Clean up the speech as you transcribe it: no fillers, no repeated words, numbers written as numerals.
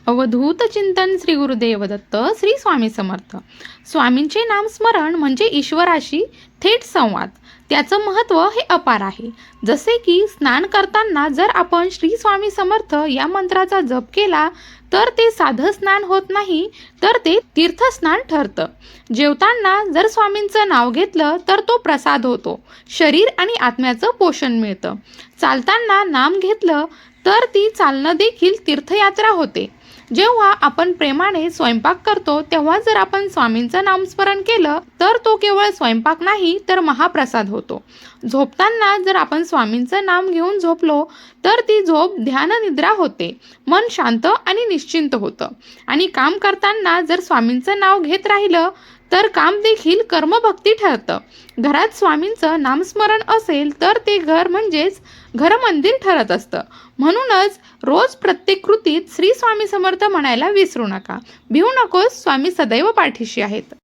अवधूत चिंतन श्री गुरुदेव दत्त श्री स्वामी समर्थ। स्वामींचे नाम स्मरण म्हणजे ईश्वराशी थेट संवाद। त्याचं महत्त्व हे अपार आहे। जसे की स्नान करताना जर आपण श्री स्वामी समर्थ या मंत्राचा जप केला तर ते साधं स्नान होत नाही, तर ते तीर्थस्नान ठरतं। जेवताना जर स्वामींचं नाव घेतलं तर तो प्रसाद होतो, शरीर आणि आत्म्याचं पोषण मिळतं। चालताना नाम घेतलं तर ती चालणं देखील तीर्थयात्रा होते। जेव्हा आपण प्रेमाने स्वयंपाक करतो तेव्हा जर आपण स्वामींचं नामस्मरण केलं तर तो केवळ स्वयंपाक नाही तर महाप्रसाद होतो। झोपताना जर आपण स्वामींचं नाम घेऊन झोपलो तर ती झोप ध्यान निद्रा होते, मन शांत आणि निश्चिंत होतं। आणि काम करताना जर स्वामींचं नाव घेत राहिलं तर काम देखील कर्मभक्ती ठरतं। घरात स्वामींचं नामस्मरण असेल तर ते घर म्हणजेच घरमंदिर ठरत असतं। म्हणूनच रोज प्रत्येक कृतीत श्री स्वामी समर्थ म्हणायला विसरू नका। भिवू नकोस, स्वामी सदैव पाठीशी आहेत।